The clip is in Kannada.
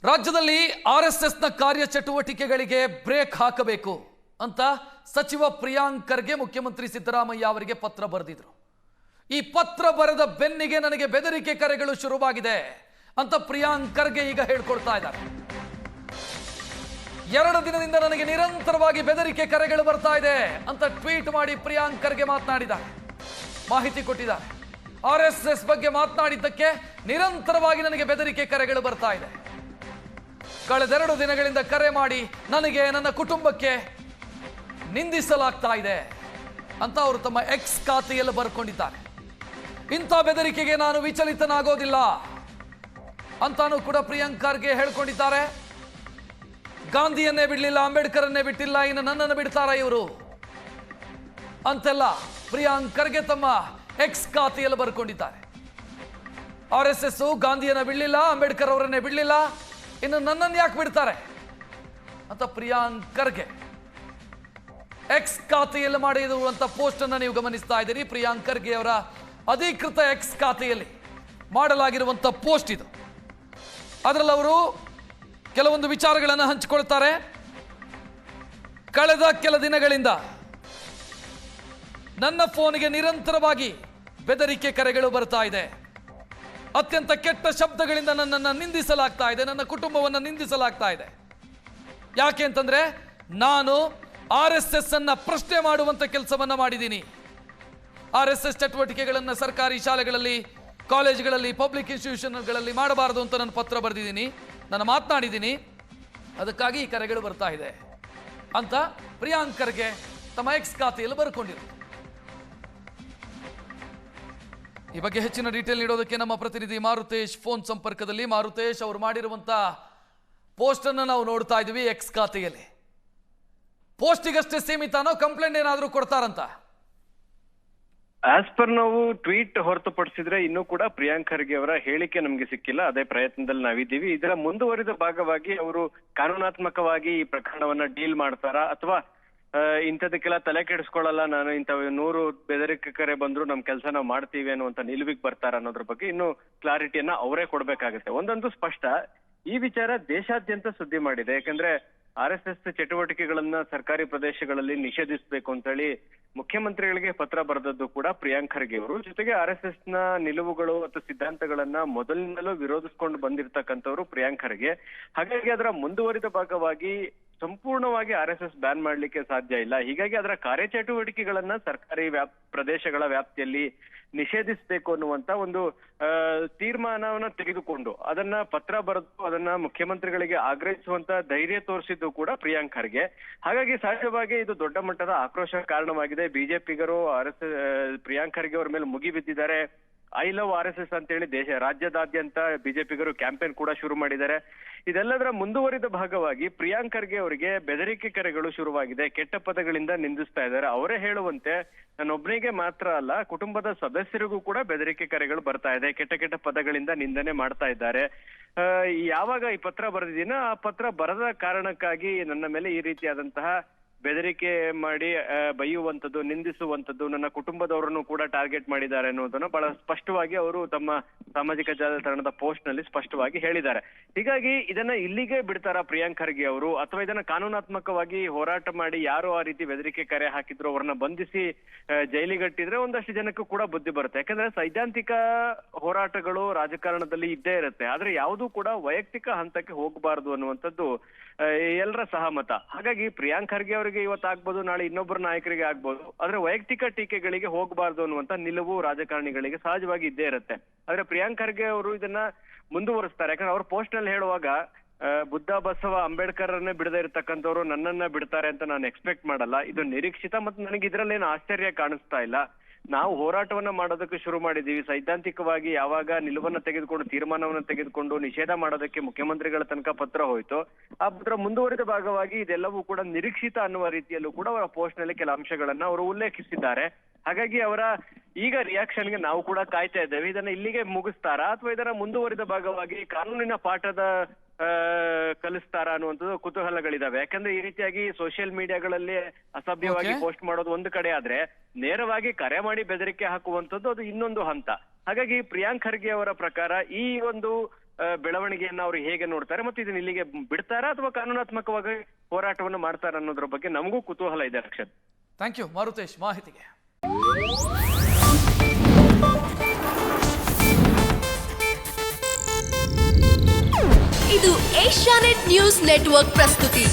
ರಾಜ್ಯದಲ್ಲಿ ಆರ್ಎಸ್ಎಸ್ನ ಕಾರ್ಯಚಟುವಟಿಕೆಗಳಿಗೆ ಬ್ರೇಕ್ ಹಾಕಬೇಕು ಅಂತ ಸಚಿವ ಪ್ರಿಯಾಂಕ್ ಖರ್ಗೆ ಮುಖ್ಯಮಂತ್ರಿ ಸಿದ್ದರಾಮಯ್ಯ ಅವರಿಗೆ ಪತ್ರ ಬರೆದಿದ್ರು. ಈ ಪತ್ರ ಬರೆದ ಬೆನ್ನಿಗೆ ನನಗೆ ಬೆದರಿಕೆ ಕರೆಗಳು ಶುರುವಾಗಿದೆ ಅಂತ ಪ್ರಿಯಾಂಕ್ ಖರ್ಗೆ ಈಗ ಹೇಳ್ಕೊಳ್ತಾ ಇದ್ದಾರೆ. 2 ದಿನದಿಂದ ನನಗೆ ನಿರಂತರವಾಗಿ ಬೆದರಿಕೆ ಕರೆಗಳು ಬರ್ತಾ ಇದೆ ಅಂತ ಟ್ವೀಟ್ ಮಾಡಿ ಪ್ರಿಯಾಂಕ್ ಖರ್ಗೆ ಮಾತನಾಡಿದ್ದಾರೆ, ಮಾಹಿತಿ ಕೊಟ್ಟಿದ್ದಾರೆ. ಆರ್ಎಸ್ಎಸ್ ಬಗ್ಗೆ ಮಾತನಾಡಿದ್ದಕ್ಕೆ ನಿರಂತರವಾಗಿ ನನಗೆ ಬೆದರಿಕೆ ಕರೆಗಳು ಬರ್ತಾ ಇದೆ. ಕಳೆದ 2 ದಿನಗಳಿಂದ ಕರೆ ಮಾಡಿ ನನಗೆ ನನ್ನ ಕುಟುಂಬಕ್ಕೆ ನಿಂದಿಸಲಾಗ್ತಾ ಇದೆ ಅಂತ ಅವರು ತಮ್ಮ ಎಕ್ಸ್ ಖಾತೆಯಲ್ಲಿ ಬರ್ಕೊಂಡಿದ್ದಾರೆ. ಇಂಥ ಬೆದರಿಕೆಗೆ ನಾನು ವಿಚಲಿತನಾಗೋದಿಲ್ಲ ಅಂತಾನೂ ಕೂಡ ಪ್ರಿಯಾಂಕ್ ಖರ್ಗೆ ಹೇಳ್ಕೊಂಡಿದ್ದಾರೆ. ಗಾಂಧಿಯನ್ನೇ ಬಿಡಲಿಲ್ಲ, ಅಂಬೇಡ್ಕರನ್ನೇ ಬಿಟ್ಟಿಲ್ಲ, ಇನ್ನು ನನ್ನನ್ನು ಬಿಡ್ತಾರ ಇವರು ಅಂತೆಲ್ಲ ಪ್ರಿಯಾಂಕ್ ಖರ್ಗೆ ತಮ್ಮ ಎಕ್ಸ್ ಖಾತೆಯಲ್ಲಿ ಬರ್ಕೊಂಡಿದ್ದಾರೆ. ಆರ್ಎಸ್ಎಸ್ ಗಾಂಧಿಯನ್ನ ಬಿಡಲಿಲ್ಲ, ಅಂಬೇಡ್ಕರ್ ಅವರನ್ನೇ ಬಿಡಲಿಲ್ಲ, ಇನ್ನು ನನ್ನನ್ನು ಯಾಕೆ ಬಿಡ್ತಾರೆ ಅಂತ ಪ್ರಿಯಾಂಕ್ ಖರ್ಗೆ ಎಕ್ಸ್ ಖಾತೆಯಲ್ಲಿ ಮಾಡಿರುವಂತ ಪೋಸ್ಟ್ ಅನ್ನು ನೀವು ಗಮನಿಸ್ತಾ ಇದ್ದೀರಿ. ಪ್ರಿಯಾಂಕ್ ಖರ್ಗೆ ಅವರ ಅಧಿಕೃತ ಎಕ್ಸ್ ಖಾತೆಯಲ್ಲಿ ಮಾಡಲಾಗಿರುವಂತ ಪೋಸ್ಟ್ ಇದು. ಅದರಲ್ಲಿ ಅವರು ಕೆಲವೊಂದು ವಿಚಾರಗಳನ್ನು ಹಂಚಿಕೊಳ್ತಾರೆ. ಕಳೆದ ಕೆಲ ದಿನಗಳಿಂದ ನನ್ನ ಫೋನ್ಗೆ ನಿರಂತರವಾಗಿ ಬೆದರಿಕೆ ಕರೆಗಳು ಬರ್ತಾ ಇದೆ. ಅತ್ಯಂತ ಕೆಟ್ಟ ಶಬ್ದಗಳಿಂದ ನನ್ನನ್ನು ನಿಂದಿಸಲಾಗ್ತಾ ಇದೆ, ನನ್ನ ಕುಟುಂಬವನ್ನು ನಿಂದಿಸಲಾಗ್ತಾ ಇದೆ. ಯಾಕೆ ಅಂತಂದ್ರೆ ನಾನು ಆರ್ಎಸ್ಎಸ್ ಅನ್ನ ಪ್ರಶ್ನೆ ಮಾಡುವಂತ ಕೆಲಸವನ್ನ ಮಾಡಿದ್ದೀನಿ. ಆರ್ಎಸ್ಎಸ್ ಚಟುವಟಿಕೆಗಳನ್ನು ಸರ್ಕಾರಿ ಶಾಲೆಗಳಲ್ಲಿ, ಕಾಲೇಜುಗಳಲ್ಲಿ, ಪಬ್ಲಿಕ್ ಇನ್ಸ್ಟಿಟ್ಯೂಷನ್ಗಳಲ್ಲಿ ಮಾಡಬಾರದು ಅಂತ ನಾನು ಪತ್ರ ಬರೆದಿದ್ದೀನಿ, ನಾನು ಮಾತನಾಡಿದ್ದೀನಿ, ಅದಕ್ಕಾಗಿ ಈ ಕರೆಗಳು ಬರ್ತಾ ಇದೆ ಅಂತ ಪ್ರಿಯಾಂಕ್ ಖರ್ಗೆ ತಮ್ಮ ಎಕ್ಸ್ ಖಾತೆಯಲ್ಲಿ ಬರ್ಕೊಂಡಿರು. ಈ ಬಗ್ಗೆ ಹೆಚ್ಚಿನ ಡೀಟೇಲ್ ನೀಡೋದಕ್ಕೆ ನಮ್ಮ ಪ್ರತಿನಿಧಿ ಮಾರುತೇಶ್ ಫೋನ್ ಸಂಪರ್ಕದಲ್ಲಿ. ಮಾರುತೇಶ್, ಅವರು ಮಾಡಿರುವಂತ ಪೋಸ್ಟ್ ಅನ್ನು ನಾವು ನೋಡ್ತಾ ಇದೀವಿ ಎಕ್ಸ್ ಖಾತೆಯಲ್ಲಿ. ಪೋಸ್ಟಿಗಷ್ಟೇ ಸೀಮಿತನೋ, ಕಂಪ್ಲೇಂಟ್ ಏನಾದರೂ ಕೊಡ್ತಾರಂತ? ಆಸ್ ಪರ್ ನಾವು ಟ್ವೀಟ್ ಹೊರತುಪಡಿಸಿದ್ರೆ ಇನ್ನೂ ಕೂಡ ಪ್ರಿಯಾಂಕ್ ಖರ್ಗೆ ಅವರ ಹೇಳಿಕೆ ನಮ್ಗೆ ಸಿಕ್ಕಿಲ್ಲ. ಅದೇ ಪ್ರಯತ್ನದಲ್ಲಿ ನಾವಿದ್ದೀವಿ. ಇದರ ಮುಂದುವರಿದ ಭಾಗವಾಗಿ ಅವರು ಕಾನೂನಾತ್ಮಕವಾಗಿ ಈ ಪ್ರಕರಣವನ್ನ ಡೀಲ್ ಮಾಡ್ತಾರಾ, ಅಥವಾ ಇಂಥದಕ್ಕೆಲ್ಲ ತಲೆ ಕೆಡಿಸ್ಕೊಳ್ಳಲ್ಲ, ನಾನು ಇಂಥ 100 ಬೆದರಿಕೆ ಕರೆ ಬಂದ್ರು ನಮ್ ಕೆಲಸ ನಾವು ಮಾಡ್ತೀವಿ ಅನ್ನುವಂತ ನಿಲುವಿಗೆ ಬರ್ತಾರ ಅನ್ನೋದ್ರ ಬಗ್ಗೆ ಇನ್ನು ಕ್ಲಾರಿಟಿಯನ್ನ ಅವರೇ ಕೊಡ್ಬೇಕಾಗುತ್ತೆ. ಒಂದಂತೂ ಸ್ಪಷ್ಟ, ಈ ವಿಚಾರ ದೇಶಾದ್ಯಂತ ಸುದ್ದಿ ಮಾಡಿದೆ. ಯಾಕಂದ್ರೆ ಆರ್ಎಸ್ಎಸ್ ಚಟುವಟಿಕೆಗಳನ್ನ ಸರ್ಕಾರಿ ಪ್ರದೇಶಗಳಲ್ಲಿ ನಿಷೇಧಿಸಬೇಕು ಅಂತ ಹೇಳಿ ಮುಖ್ಯಮಂತ್ರಿಗಳಿಗೆ ಪತ್ರ ಬರೆದದ್ದು ಕೂಡ ಪ್ರಿಯಾಂಕ್ ಖರ್ಗೆ ಅವರು. ಜೊತೆಗೆ ಆರ್ಎಸ್ಎಸ್ ನ ನಿಲುವುಗಳು ಅಥವಾ ಸಿದ್ಧಾಂತಗಳನ್ನ ಮೊದಲಿನಿಂದಲೂ ವಿರೋಧಿಸ್ಕೊಂಡು ಬಂದಿರತಕ್ಕಂಥವ್ರು ಪ್ರಿಯಾಂಕ್ ಖರ್ಗೆ. ಹಾಗಾಗಿ ಅದರ ಮುಂದುವರಿದ ಭಾಗವಾಗಿ ಸಂಪೂರ್ಣವಾಗಿ ಆರ್ಎಸ್ಎಸ್ ಬ್ಯಾನ್ ಮಾಡ್ಲಿಕ್ಕೆ ಸಾಧ್ಯ ಇಲ್ಲ. ಹೀಗಾಗಿ ಅದರ ಕಾರ್ಯಚಟುವಟಿಕೆಗಳನ್ನ ಸರ್ಕಾರಿ ಪ್ರದೇಶಗಳ ವ್ಯಾಪ್ತಿಯಲ್ಲಿ ನಿಷೇಧಿಸಬೇಕು ಅನ್ನುವಂತ ಒಂದು ತೀರ್ಮಾನವನ್ನ ತೆಗೆದುಕೊಂಡು ಅದನ್ನ ಪತ್ರ ಬರೆದು ಅದನ್ನ ಮುಖ್ಯಮಂತ್ರಿಗಳಿಗೆ ಆಗ್ರಹಿಸುವಂತ ಧೈರ್ಯ ತೋರಿಸಿದ್ದು ಕೂಡ ಪ್ರಿಯಾಂಕ್ ಖರ್ಗೆ. ಹಾಗಾಗಿ ಸಹಜವಾಗಿ ಇದು ದೊಡ್ಡ ಮಟ್ಟದ ಆಕ್ರೋಶ ಕಾರಣವಾಗಿದೆ. ಬಿಜೆಪಿಗರು ಪ್ರಿಯಾಂಕ್ ಖರ್ಗೆ ಅವರ ಮೇಲೆ ಮುಗಿಬಿದ್ದಿದ್ದಾರೆ. ಐ ಲವ್ ಆರ್ಎಸ್ಎಸ್ ಅಂತ ಹೇಳಿ ರಾಜ್ಯದಾದ್ಯಂತ ಬಿಜೆಪಿಗರು ಕ್ಯಾಂಪೇನ್ ಕೂಡ ಶುರು ಮಾಡಿದ್ದಾರೆ. ಇದೆಲ್ಲದರ ಮುಂದುವರಿದ ಭಾಗವಾಗಿ ಪ್ರಿಯಾಂಕ್ ಖರ್ಗೆ ಅವರಿಗೆ ಬೆದರಿಕೆ ಕರೆಗಳು ಶುರುವಾಗಿದೆ. ಕೆಟ್ಟ ಪದಗಳಿಂದ ನಿಂದಿಸ್ತಾ ಇದ್ದಾರೆ. ಅವರೇ ಹೇಳುವಂತೆ ನನ್ನೊಬ್ಬನಿಗೆ ಮಾತ್ರ ಅಲ್ಲ, ಕುಟುಂಬದ ಸದಸ್ಯರಿಗೂ ಕೂಡ ಬೆದರಿಕೆ ಕರೆಗಳು ಬರ್ತಾ ಇದೆ. ಕೆಟ್ಟ ಕೆಟ್ಟ ಪದಗಳಿಂದ ನಿಂದನೆ ಮಾಡ್ತಾ ಇದ್ದಾರೆ. ಯಾವಾಗ ಈ ಪತ್ರ ಬರೆದಿದ್ದೀನೋ ಆ ಪತ್ರ ಬರದ ಕಾರಣಕ್ಕಾಗಿ ನನ್ನ ಮೇಲೆ ಈ ರೀತಿಯಾದಂತಹ ಬೆದರಿಕೆ ಮಾಡಿ ಬೈಯುವಂಥದ್ದು, ನಿಂದಿಸುವಂಥದ್ದು, ನನ್ನ ಕುಟುಂಬದವರನ್ನು ಕೂಡ ಟಾರ್ಗೆಟ್ ಮಾಡಿದ್ದಾರೆ ಅನ್ನೋದನ್ನ ಬಹಳ ಸ್ಪಷ್ಟವಾಗಿ ಅವರು ತಮ್ಮ ಸಾಮಾಜಿಕ ಜಾಲತಾಣದ ಪೋಸ್ಟ್ ನಲ್ಲಿ ಸ್ಪಷ್ಟವಾಗಿ ಹೇಳಿದ್ದಾರೆ. ಹೀಗಾಗಿ ಇದನ್ನ ಇಲ್ಲಿಗೆ ಬಿಡ್ತಾರ ಪ್ರಿಯಾಂಕ್ ಖರ್ಗೆ ಅವರು, ಅಥವಾ ಇದನ್ನ ಕಾನೂನಾತ್ಮಕವಾಗಿ ಹೋರಾಟ ಮಾಡಿ ಯಾರು ಆ ರೀತಿ ಬೆದರಿಕೆ ಕರೆ ಹಾಕಿದ್ರು ಅವ್ರನ್ನ ಬಂಧಿಸಿ ಜೈಲಿಗಟ್ಟಿದ್ರೆ ಒಂದಷ್ಟು ಜನಕ್ಕೂ ಕೂಡ ಬುದ್ಧಿ ಬರುತ್ತೆ. ಯಾಕಂದ್ರೆ ಸೈದ್ಧಾಂತಿಕ ಹೋರಾಟಗಳು ರಾಜಕಾರಣದಲ್ಲಿ ಇದ್ದೇ ಇರುತ್ತೆ, ಆದ್ರೆ ಯಾವುದೂ ಕೂಡ ವೈಯಕ್ತಿಕ ಹಂತಕ್ಕೆ ಹೋಗಬಾರದು ಅನ್ನುವಂಥದ್ದು ಎಲ್ಲರ ಸಹಮತ. ಹಾಗಾಗಿ ಪ್ರಿಯಾಂಕ್ ಖರ್ಗೆ ಅವರಿಗೆ ಇವತ್ತಾಗ್ಬೋದು, ನಾಳೆ ಇನ್ನೊಬ್ಬರ ನಾಯಕರಿಗೆ ಆಗ್ಬೋದು, ಆದ್ರೆ ವೈಯಕ್ತಿಕ ಟೀಕೆಗಳಿಗೆ ಹೋಗಬಾರ್ದು ಅನ್ನುವಂತ ನಿಲುವು ರಾಜಕಾರಣಿಗಳಿಗೆ ಸಹಜವಾಗಿ ಇದ್ದೇ ಇರುತ್ತೆ. ಆದ್ರೆ ಪ್ರಿಯಾಂಕ್ ಖರ್ಗೆ ಅವರು ಇದನ್ನ ಮುಂದುವರಿಸ್ತಾರೆ. ಯಾಕಂದ್ರೆ ಅವ್ರ ಪೋಸ್ಟ್ ನಲ್ಲಿ ಹೇಳುವಾಗ ಬುದ್ಧ, ಬಸವ, ಅಂಬೇಡ್ಕರ್ ಅನ್ನೇ ಬಿಡದೇ ಇರತಕ್ಕಂಥವ್ರು ನನ್ನನ್ನ ಬಿಡ್ತಾರೆ ಅಂತ ನಾನು ಎಕ್ಸ್ಪೆಕ್ಟ್ ಮಾಡಲ್ಲ. ಇದು ನಿರೀಕ್ಷಿತ ಮತ್ತು ನನಗೆ ಇದ್ರಲ್ಲೇನು ಆಶ್ಚರ್ಯ ಕಾಣಿಸ್ತಾ ಇಲ್ಲ. ನಾವು ಹೋರಾಟವನ್ನ ಮಾಡೋದಕ್ಕೆ ಶುರು ಮಾಡಿದೀವಿ. ಸೈದ್ಧಾಂತಿಕವಾಗಿ ಯಾವಾಗ ನಿಲುವನ್ನ ತೆಗೆದುಕೊಂಡು ತೀರ್ಮಾನವನ್ನ ತೆಗೆದುಕೊಂಡು ನಿಷೇಧ ಮಾಡೋದಕ್ಕೆ ಮುಖ್ಯಮಂತ್ರಿಗಳ ತನಕ ಪತ್ರ ಹೋಯ್ತು, ಆ ಪತ್ರ ಮುಂದುವರಿದ ಭಾಗವಾಗಿ ಇದೆಲ್ಲವೂ ಕೂಡ ನಿರೀಕ್ಷಿತ ಅನ್ನುವ ರೀತಿಯಲ್ಲೂ ಕೂಡ ಅವರ ಪೋಸ್ಟ್ ನಲ್ಲಿ ಕೆಲ ಅಂಶಗಳನ್ನ ಅವರು ಉಲ್ಲೇಖಿಸಿದ್ದಾರೆ. ಹಾಗಾಗಿ ಅವರ ಈಗ ರಿಯಾಕ್ಷನ್ಗೆ ನಾವು ಕೂಡ ಕಾಯ್ತಾ ಇದ್ದೇವೆ. ಇದನ್ನ ಇಲ್ಲಿಗೆ ಮುಗಿಸ್ತಾರಾ, ಅಥವಾ ಇದರ ಮುಂದುವರಿದ ಭಾಗವಾಗಿ ಕಾನೂನಿನ ಪಾಠದ ಕಲಿಸ್ತಾರ ಅನ್ನುವಂಥದ್ದು ಕುತೂಹಲಗಳಿದಾವೆ. ಯಾಕಂದ್ರೆ ಈ ರೀತಿಯಾಗಿ ಸೋಷಿಯಲ್ ಮೀಡಿಯಾಗಳಲ್ಲಿ ಅಸಭ್ಯವಾಗಿ ಪೋಸ್ಟ್ ಮಾಡೋದು ಒಂದು ಕಡೆ ಆದ್ರೆ, ನೇರವಾಗಿ ಕರೆ ಮಾಡಿ ಬೆದರಿಕೆ ಹಾಕುವಂಥದ್ದು ಅದು ಇನ್ನೊಂದು ಹಂತ. ಹಾಗಾಗಿ ಪ್ರಿಯಾಂಕ್ ಖರ್ಗೆ ಅವರ ಪ್ರಕಾರ ಈ ಒಂದು ಬೆಳವಣಿಗೆಯನ್ನ ಅವ್ರು ಹೇಗೆ ನೋಡ್ತಾರೆ ಮತ್ತು ಇದನ್ನ ಇಲ್ಲಿಗೆ ಬಿಡ್ತಾರಾ ಅಥವಾ ಕಾನೂನಾತ್ಮಕವಾಗಿ ಹೋರಾಟವನ್ನು ಮಾಡ್ತಾರ ಅನ್ನೋದ್ರ ಬಗ್ಗೆ ನಮಗೂ ಕುತೂಹಲ ಇದೆ ರಕ್ಷತ್. ಥ್ಯಾಂಕ್ ಯು ಮಾರುತೇಶ್ ಮಾಹಿತಿಗೆ. ಇದು ಏಷ್ಯಾನೆಟ್ ನ್ಯೂಸ್ ನೆಟ್ವರ್ಕ್ ಪ್ರಸ್ತುತಿ.